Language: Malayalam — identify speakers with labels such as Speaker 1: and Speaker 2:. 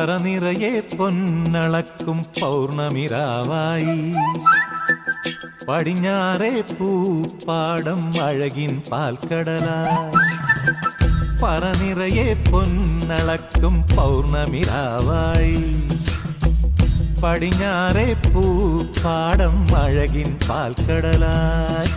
Speaker 1: പറനിറയെ പൊന്നളക്കും പൗർണമിരാവായി പടിഞ്ഞാറേ പൂപ്പാടം അഴകിൻ പാൽക്കടലായി പറനിറയെ പൊന്നളക്കും പൗർണമിരാവായി പടിഞ്ഞാറേ പൂപ്പാടം അഴകിൻ പാൽക്കടലായി